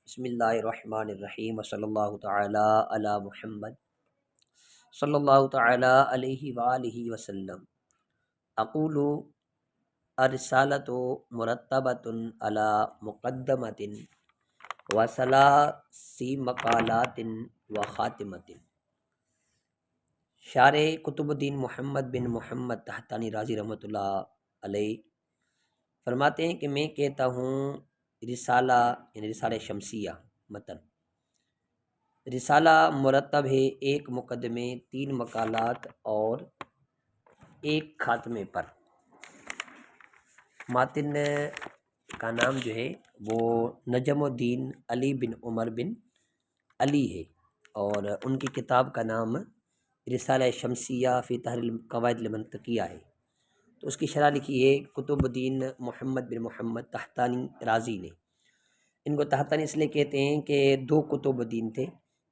بسم اللہ الرحمن الرحیم وصلی اللہ تعالی علی محمد صلی اللہ تعالی علیہ وآلہ وسلم۔ اقول الرسالۃ مرتبۃ علی مقدمۃ و ثلاث مقالات و خاتمۃ۔ شارح قطب الدین محمد بن محمد تحتانی رازی رحمۃ اللہ علیہ فرماتے ہیں کہ میں کہتا ہوں رسالہ یعنی رسالہ شمسیہ متن رسالہ مرتب ہے ایک مقدمے، 3 مقالات اور ایک خاتمے پر۔ ماتن کا نام جو ہے وہ نجم الدین علی بن عمر بن علی ہے اور ان کی کتاب کا نام رسالہ شمسیہ فی تحریل القواعد المنطقیہ ہے۔ تو اس کی شرح لکھی ہے قطب الدین محمد بن محمد تحتانی رازی نے۔ ان کو تحتانی اس لیے کہتے ہیں کہ 2 قطب الدین تھے،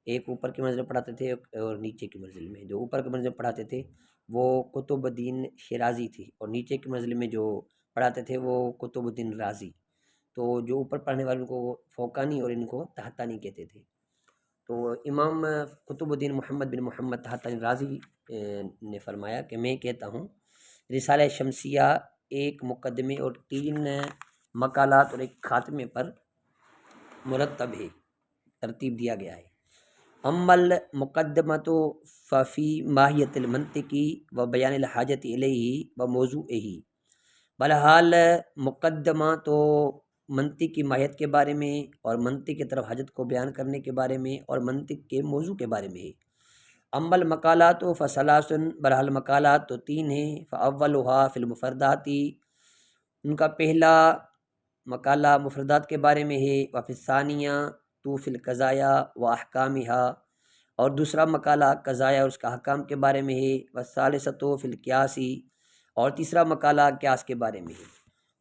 ایک اوپر کی منزل میں پڑھاتے تھے اور نیچے کی منزل میں۔ جو اوپر کی منزل میں پڑھاتے تھے وہ قطب الدین شیرازی تھی اور نیچے کی منزل میں جو پڑھاتے تھے وہ قطب الدین رازی۔ تو جو اوپر پڑھنے والوں کو فوقانی اور ان کو تحتانی کہتے تھے۔ تو امام قطب الدین محمد بن محمد تحتانی رازی نے فرمایا کہ میں کہتا ہوں رسالہ شمسیہ ایک مقدمے اور 3 مقالات اور ایک خاتمے پر مرتب ہے، ترتیب دیا گیا ہے۔ امل مقدمۃ ففی ماہیت المنطقی و بیان الحاجت الیہ و موضوعہ۔ بہرحال مقدمہ تو منطق کی ماہیت کے بارے میں اور منطق کی طرف حاجت کو بیان کرنے کے بارے میں اور منطق کے موضوع کے بارے میں ہے۔ امل مقالات و فصلاثن، بہرحال مقالات تو 3 ہیں۔ فاولھا فی المفردات، ان کا پہلا مقالہ مفردات کے بارے میں ہے۔ وفی الثانیہ تو فی القضایا و احکامھا، اور دوسرا مقالہ قضایا اور اس کا احکام کے بارے میں ہے۔ والثالثۃ فی القیاس، اور تیسرا مقالہ قیاس کے بارے میں ہے۔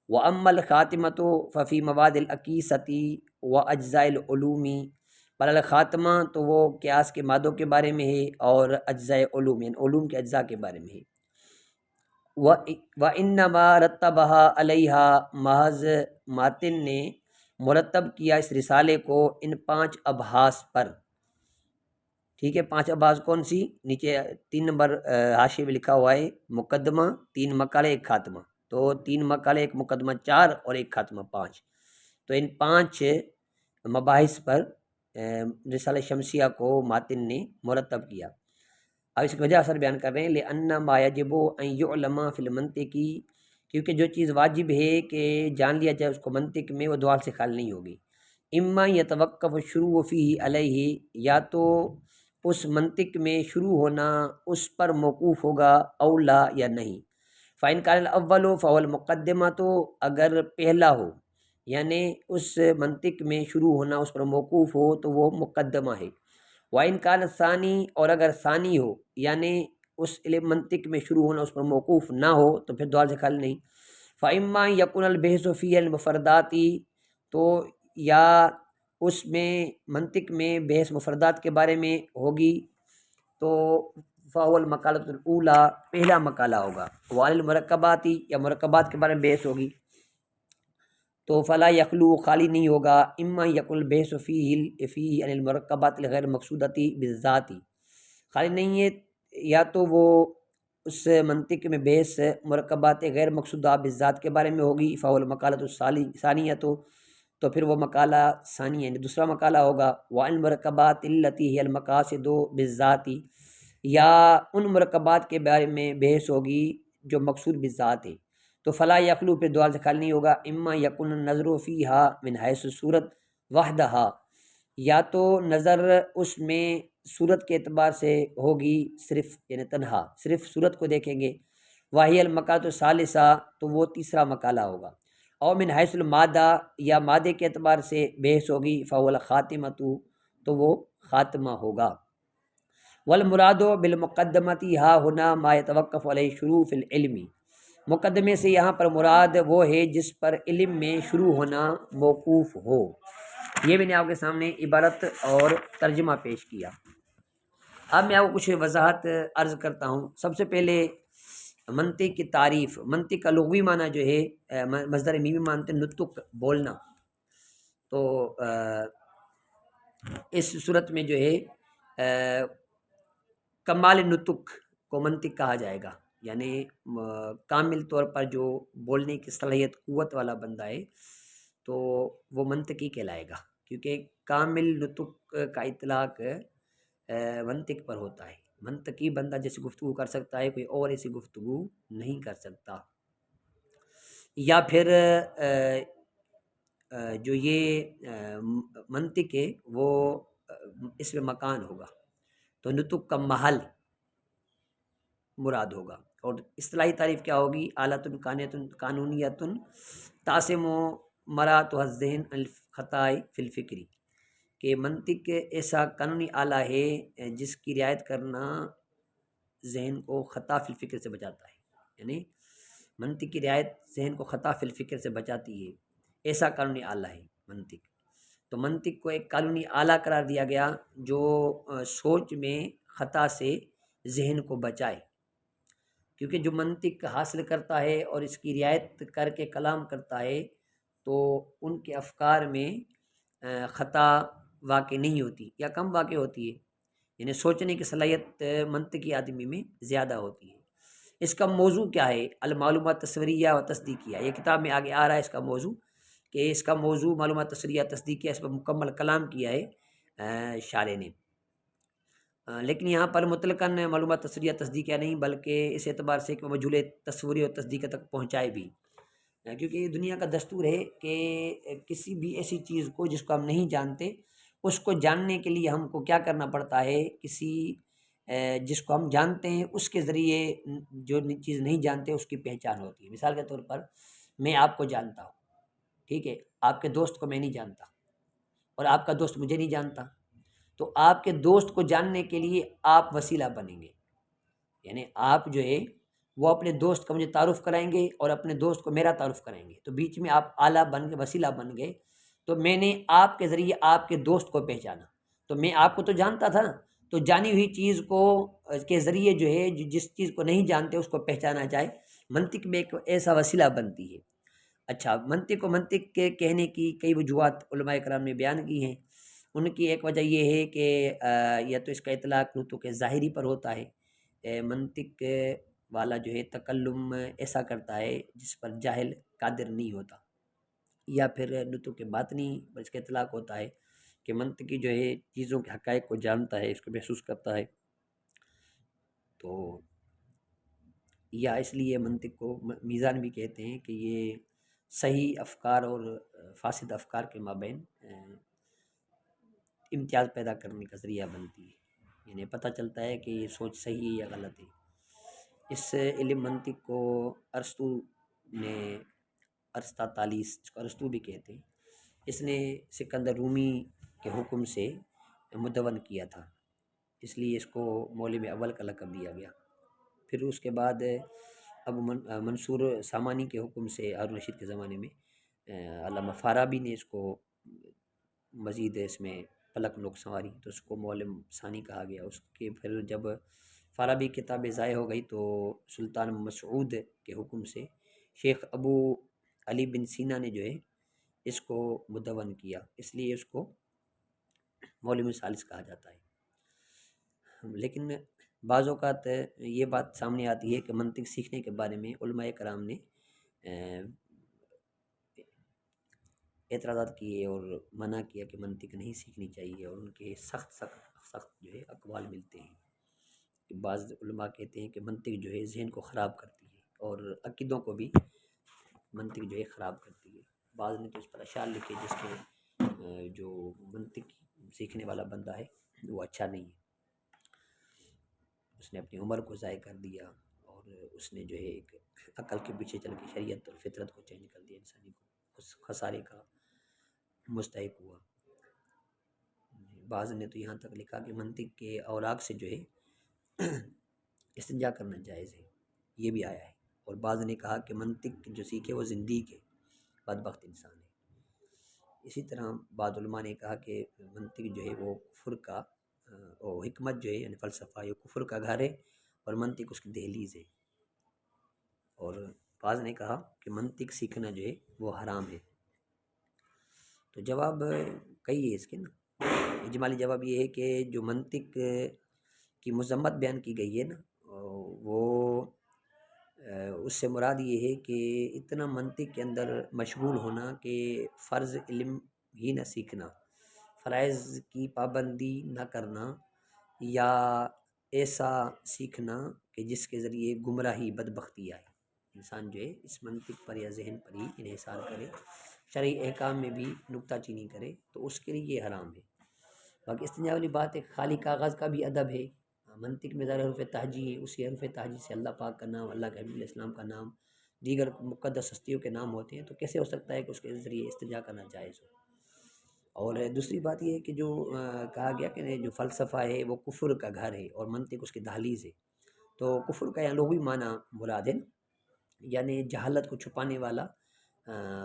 واما الخاتمۃ ففی مواد العقیصۃ و اجزاء العلوم، بہرحال خاتمہ تو وہ قیاس کے مادوں کے بارے میں ہے اور اجزاء علوم یعنی علوم کے اجزاء کے بارے میں ہے۔ وَإِنَّمَا رَتَّبَهَا عَلَيْهَا، محض ماتن نے مرتب کیا اس رسالے کو ان 5 ابحاث پر۔ ٹھیک ہے، 5 ابحاث کون سی؟ نیچے 3 نمبر حاشیے میں لکھا ہوا ہے مقدمہ، 3 مقالے، ایک خاتمہ۔ تو 3 مقالے، ایک مقدمہ 4 اور ایک خاتمہ 5۔ تو ان 5 مباحث پر رسالہ شمسیہ کو ماتن نے مرتب کیا۔ اب اس کی وجہ اثر بیان کر رہے ہیں۔ لِأَنَّ مَا يَجِبُ أَن يُعْلَمَ فِي الْمَنطِقِ، کیونکہ جو چیز واجب ہے کہ جان لیا جائے اس کو منطق میں، وہ دوال سے خالی نہیں ہوگی۔ اما يتوقف الشروع فيه علیہ، یا تو اس منطق میں شروع ہونا اس پر موقوف ہوگا، اولا یا نہیں۔ فَإِنْ كَانَ الْأَوَّلُ فَهُوَ الْمُقَدِّمَةُ، تو اگر پہلا ہو یعنی اس منطق میں شروع ہونا اس پر موقوف ہو تو وہ مقدمہ ہے۔ وَإِنْ كَانَ الثَّانِي، اور اگر ثانی ہو یعنی اس علم منطق میں شروع ہونا اس پر موقوف نہ ہو تو پھر دوال سے خالی نہیں۔ فَإِمَّا يَكُونَ الْبَحْثُ فِيهِ الْمُفْرَدَاتِ، تو یا اس میں منطق میں بحث مفردات کے بارے میں ہوگی تو فَهُوَ الْمَقَالَةُ الْأُولَى، پہلا مقالہ ہوگا۔ وَعَلَى الْمُرَكَّبَاتِ، یا مرکبات کے بارے میں بحث ہوگی تو فلا یخلو، خالی نہیں ہوگا۔ اما یکن البحث فیہ عن المرکبات الغیر مقصودۃ بالذات، خالی نہیں ہے یا تو وہ اس منطق میں بحث مرکبات غیر مقصودہ بالذات کے بارے میں ہوگی، فهو المقالۃ الثانیہ، تو پھر وہ مقالہ ثانی یعنی دوسرا مقالہ ہوگا۔ وعن المرکبات التی هی المقاصد بالذات، یا ان مرکبات کے بارے میں بحث ہوگی جو مقصود بالذات ہے تو فلا یخلو، پھر دوال سے خالی نہیں ہوگا۔ اما یکن النظر فیہا من حیث الصورت وحدہا، یا تو نظر اس میں صورت کے اعتبار سے ہوگی صرف یعنی تنہا، صرف صورت کو دیکھیں گے۔ وہی المقالۃ الثالثہ، تو وہ تیسرا مقالہ ہوگا۔ او من حیث المادہ، یا مادے کے اعتبار سے بحث ہوگی، فهو الخاتمۃ، تو وہ خاتمہ ہوگا۔ والمراد بالمقدمۃ ہا ہنا ما یتوقف علیہ شروع فی العلم، مقدمے سے یہاں پر مراد وہ ہے جس پر علم میں شروع ہونا موقوف ہو۔ یہ میں نے آپ کے سامنے عبارت اور ترجمہ پیش کیا۔ اب میں آپ کو کچھ وضاحت عرض کرتا ہوں۔ سب سے پہلے منطق کی تعریف۔ منطق کا لغوی معنی جو ہے مصدر میمی مانتے نطق، بولنا۔ تو اس صورت میں جو ہے کمال نطق کو منطق کہا جائے گا، یعنی کامل طور پر جو بولنے کی صلاحیت قوت والا بندہ ہے تو وہ منطقی کہلائے گا، کیونکہ کامل نطق کا اطلاق منطق پر ہوتا ہے۔ منطقی بندہ جیسی گفتگو کر سکتا ہے، کوئی اور ایسی گفتگو نہیں کر سکتا۔ یا پھر جو یہ منطق ہے وہ اس میں مکان ہوگا تو نطق کا محل مراد ہوگا، اور اصطلاحی تعریف کیا ہوگی؟ آلۃ قانونیۃ تاسم مرات و الذہن الخطاء فی الفکری، کہ منطق ایسا قانونی آلہ ہے جس کی رعایت کرنا ذہن کو خطا فی الفکر سے بچاتا ہے، یعنی منطق کی رعایت ذہن کو خطا فی الفکر سے بچاتی ہے، ایسا قانونی آلہ ہے منطق۔ تو منطق کو ایک قانونی آلہ قرار دیا گیا جو سوچ میں خطا سے ذہن کو بچائے، کیونکہ جو منطق حاصل کرتا ہے اور اس کی رعایت کر کے کلام کرتا ہے تو ان کے افکار میں خطا واقع نہیں ہوتی یا کم واقع ہوتی ہے، یعنی سوچنے کی صلاحیت منطقی آدمی میں زیادہ ہوتی ہے۔ اس کا موضوع کیا ہے؟ المعلومات تصوریہ و تصدیقیہ، یہ کتاب میں آگے آ رہا ہے اس کا موضوع، کہ اس کا موضوع معلومات تصوریہ تصدیقیہ، اس پر مکمل کلام کیا ہے شارح نے، لیکن یہاں پر مطلقاً معلومات تصوریہ تصدیقیہ نہیں، بلکہ اس اعتبار سے کہ مجھول تصوری اور تصدیقیہ تک پہنچائے بھی، کیونکہ یہ دنیا کا دستور ہے کہ کسی بھی ایسی چیز کو جس کو ہم نہیں جانتے اس کو جاننے کے لیے ہم کو کیا کرنا پڑتا ہے؟ کسی جس کو ہم جانتے ہیں اس کے ذریعے جو چیز نہیں جانتے اس کی پہچان ہوتی ہے۔ مثال کے طور پر میں آپ کو جانتا ہوں، ٹھیک ہے، آپ کے دوست کو میں نہیں جانتا اور آپ کا دوست مجھے نہیں جانتا، تو آپ کے دوست کو جاننے کے لیے آپ وسیلہ بنیں گے، یعنی آپ جو ہے وہ اپنے دوست کا مجھے تعارف کرائیں گے اور اپنے دوست کو میرا تعارف کرائیں گے، تو بیچ میں آپ آلہ بن گئے، وسیلہ بن گئے، تو میں نے آپ کے ذریعے آپ کے دوست کو پہچانا، تو میں آپ کو تو جانتا تھا، تو جانی ہوئی چیز کو کے ذریعے جو ہے جس چیز کو نہیں جانتے اس کو پہچانا جائے، منطق میں ایک ایسا وسیلہ بنتی ہے۔ اچھا، منطق کو منطق کے کہنے کی کئی وجوہات علماء کرام نے بیان کی ہیں، ان کی ایک وجہ یہ ہے کہ یا تو اس کا اطلاق نطق ظاہری پر ہوتا ہے، منطق والا جو ہے تکلم ایسا کرتا ہے جس پر جاہل قادر نہیں ہوتا، یا پھر نطق باطنی پر اس کا اطلاق ہوتا ہے کہ منطقی جو ہے چیزوں کے حقائق کو جانتا ہے، اس کو محسوس کرتا ہے، تو یا اس لیے منطق کو میزان بھی کہتے ہیں کہ یہ صحیح افکار اور فاسد افکار کے مابین امتیاز پیدا کرنے کا ذریعہ بنتی ہے، یعنی پتہ چلتا ہے کہ یہ سوچ صحیح ہے یا غلط ہے۔ اس علم منطق کو ارسطو نے ارسطاطالیس، اس کو ارسطو بھی کہتے ہیں، اس نے سکندر رومی کے حکم سے مدون کیا تھا، اس لیے اس کو مولم اول کا لقب دیا گیا۔ پھر اس کے بعد ابو منصور سامانی کے حکم سے ہارون رشید کے زمانے میں علامہ فارابی نے اس کو مزید اس میں پلک نوک سنواری، تو اس کو مولم ثانی کہا گیا۔ اس کے پھر جب فارابی کتابیں ضائع ہو گئی تو سلطان مسعود کے حکم سے شیخ ابو علی بن سینا نے جو ہے اس کو مدون کیا، اس لیے اس کو مولم ثالث کہا جاتا ہے۔ لیکن بعض اوقات یہ بات سامنے آتی ہے کہ منطق سیکھنے کے بارے میں علماء کرام نے اعتراضات کیے اور منع کیا کہ منطق نہیں سیکھنی چاہیے، اور ان کے سخت جو ہے اقوال ملتے ہیں کہ بعض علماء کہتے ہیں کہ منطق جو ہے ذہن کو خراب کرتی ہے اور عقیدوں کو بھی منطق جو ہے خراب کرتی ہے۔ بعض نے تو اس پر اشعار لکھے جس کے جو منطق سیکھنے والا بندہ ہے وہ اچھا نہیں ہے، اس نے اپنی عمر کو ضائع کر دیا اور اس نے جو ہے ایک عقل کے پیچھے چل کے شریعت اور فطرت کو چینج کر دیا، انسانی کو اس خسارے کا مستحق ہوا۔ بعض نے تو یہاں تک لکھا کہ منطق کے اوراق سے جو ہے استنجا کرنا جائز ہے، یہ بھی آیا ہے، اور بعض نے کہا کہ منطق جو سیکھے وہ زندیق ہے، بدبخت انسان ہے۔ اسی طرح بعض علماء نے کہا کہ منطق جو ہے وہ کفر کا، اور حکمت جو ہے یعنی فلسفہ یہ کفر کا گھر ہے اور منطق اس کی دہلیز ہے، اور بعض نے کہا کہ منطق سیکھنا جو ہے وہ حرام ہے۔ تو جواب کئی ہے اس کے نا، اجمالی جواب یہ ہے کہ جو منطق کی مذمت بیان کی گئی ہے نا، وہ اس سے مراد یہ ہے کہ اتنا منطق کے اندر مشغول ہونا کہ فرض علم ہی نہ سیکھنا، فرائض کی پابندی نہ کرنا، یا ایسا سیکھنا کہ جس کے ذریعے گمراہی بدبختی آئے۔ انسان جو ہے اس منطق پر یا ذہن پر ہی انحصار کرے، شرعی احکام میں بھی نکتہ چینی کرے، تو اس کے لیے یہ حرام ہے۔ باقی استنجا والی بات ہے، خالی کاغذ کا بھی ادب ہے۔ منطق میں ظاہر حروف تہجی ہے، اسی حروف تہجی سے اللہ پاک کا نام، اللہ کے حبیب علیہ السلام کا نام، دیگر مقدس ہستیوں کے نام ہوتے ہیں، تو کیسے ہو سکتا ہے کہ اس کے ذریعے استنجا کرنا جائز ہو؟ اور دوسری بات یہ ہے کہ جو کہا گیا کہ جو فلسفہ ہے وہ کفر کا گھر ہے اور منطق اس کی دہلیز ہے، تو کفر کا یہاں لغوی معنی مراد ہے، یعنی جہالت کو چھپانے والا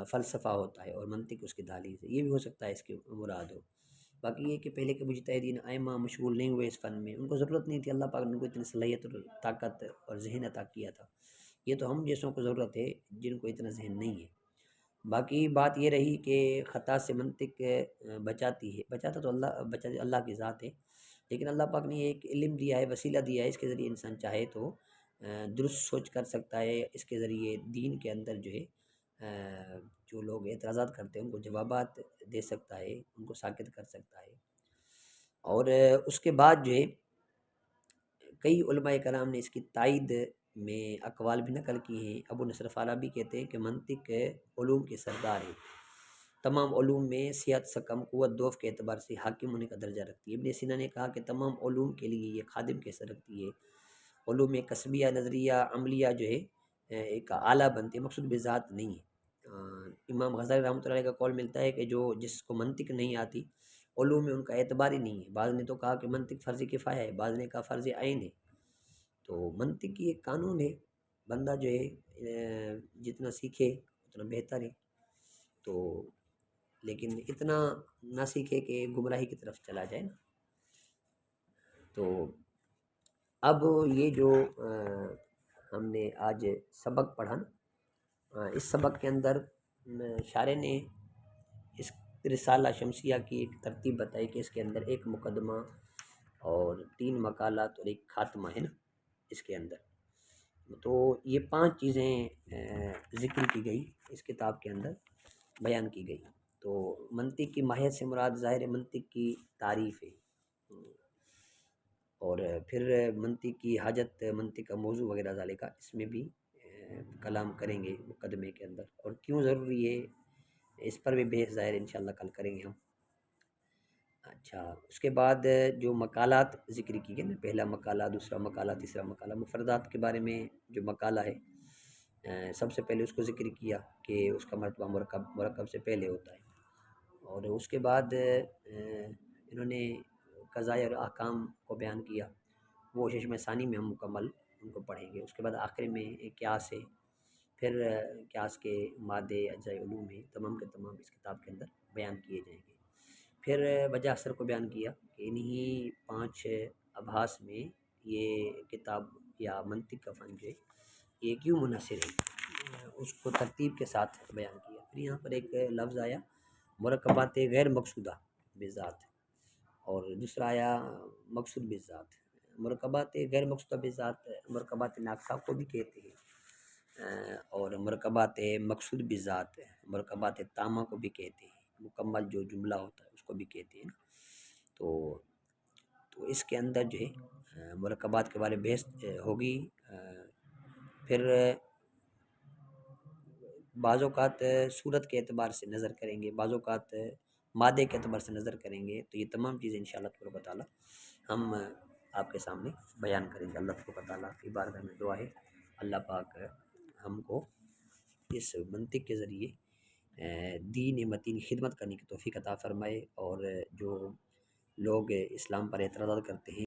فلسفہ ہوتا ہے، اور منطق اس کی دہلیز ہے، یہ بھی ہو سکتا ہے اس کی مراد ہو۔ باقی یہ کہ پہلے کے مجتہدین ائمہ مشغول نہیں ہوئے اس فن میں، ان کو ضرورت نہیں تھی، اللہ پاک نے ان کو اتنی صلاحیت اور طاقت اور ذہن عطا کیا تھا۔ یہ تو ہم جیسوں کو ضرورت ہے جن کو اتنا ذہن نہیں ہے۔ باقی بات یہ رہی کہ خطا سے منطق بچاتی ہے، بچاتا تو اللہ کی ذات ہے، لیکن اللہ پاک نے ایک علم دیا ہے، وسیلہ دیا ہے، اس کے ذریعے انسان چاہے تو درست سوچ کر سکتا ہے، اس کے ذریعے دین کے اندر جو ہے جو لوگ اعتراضات کرتے ہیں ان کو جوابات دے سکتا ہے، ان کو ساکت کر سکتا ہے۔ اور اس کے بعد جو ہے کئی علماء کرام نے اس کی تائید میں اقوال بھی نقل کی ہیں۔ ابو نصر فارابی کہتے ہیں کہ منطق علوم کے سردار ہے، تمام علوم میں صحت سقم قوت دوف کے اعتبار سے حاکم ہونے کا درجہ رکھتی ہے۔ ابن سینا نے کہا کہ تمام علوم کے لیے یہ خادم کیسے رکھتی ہے، علوم کسبیہ نظریہ عملیہ جو ہے ایک اعلیٰ بنتے، مقصود بذات نہیں ہے۔ امام غزالی رحمۃ اللہ علیہ کا قول ملتا ہے کہ جس کو منطق نہیں آتی، علوم میں ان کا اعتبار ہی نہیں ہے۔ بعض نے تو کہا کہ منطق فرض کفایہ ہے، بعض نے کہا فرض عین ہے۔ تو منطق کی ایک قانون ہے، بندہ جو ہے جتنا سیکھے اتنا بہتر ہے، تو لیکن اتنا نہ سیکھے کہ گمراہی کی طرف چلا جائے نا۔ تو اب یہ جو ہم نے آج سبق پڑھا نا، اس سبق کے اندر شارح نے اس رسالہ شمسیہ کی ایک ترتیب بتائی کہ اس کے اندر ایک مقدمہ اور 3 مقالات اور ایک خاتمہ ہے نا اس کے اندر۔ تو یہ 5 چیزیں ذکر کی گئی اس کتاب کے اندر، بیان کی گئی۔ تو منطق کی ماہیت سے مراد ظاہر منطق کی تعریف ہے، اور پھر منطق کی حاجت، منطق کا موضوع وغیرہ ذالکہ اس میں بھی کلام کریں گے مقدمے کے اندر، اور کیوں ضروری ہے اس پر بھی بحث ظاہر انشاءاللہ کل کریں گے ہم۔ اچھا، اس کے بعد جو مقالات ذکر کی گئے نا، پہلا مقالہ، دوسرا مقالہ، تیسرا مقالہ، مفردات کے بارے میں جو مقالہ ہے سب سے پہلے اس کو ذکر کیا کہ اس کا مرتبہ مرکب سے پہلے ہوتا ہے، اور اس کے بعد انہوں نے قضائے اور احکام کو بیان کیا، وہ چشمہ ثانی میں ہم مکمل ان کو پڑھیں گے۔ اس کے بعد آخر میں ایک قیاس ہے، پھر قیاس کے مادے اجزاء علوم ہیں، تمام کے تمام اس کتاب کے اندر بیان کیے جائیں گے۔ پھر وجہ اثر کو بیان کیا کہ انہی 5 ابحاث میں یہ کتاب یا منطق کا فن جو ہے یہ کیوں منحصر ہے، اس کو ترتیب کے ساتھ بیان کیا۔ پھر یہاں پر ایک لفظ آیا مرکبات غیر مقصودہ بذات، اور دوسرا آیا مقصود بذات۔ مرکبات غیر مقصودہ بذات مرکبات ناقصہ کو بھی کہتے ہیں، اور مرکبات مقصود بذات مرکبات تامہ کو بھی کہتے ہیں، مکمل جو جملہ ہوتا ہے اس کو بھی کہتے ہیں۔ تو اس کے اندر جو ہے مرکبات کے بارے میں بحث ہوگی۔ پھر بعض اوقات صورت کے اعتبار سے نظر کریں گے، بعض اوقات مادے کے اعتبار سے نظر کریں گے، تو یہ تمام چیزیں انشاءاللہ تبارک و تعالیٰ ہم آپ کے سامنے بیان کریں گے۔ اللہ تبارک و تعالیٰ کی بارگاہ میں دعا ہے اللہ پاک ہم کو اس منطق کے ذریعے دین متین خدمت کرنے کی توفیق عطا فرمائے، اور جو لوگ اسلام پر اعتراضات کرتے ہیں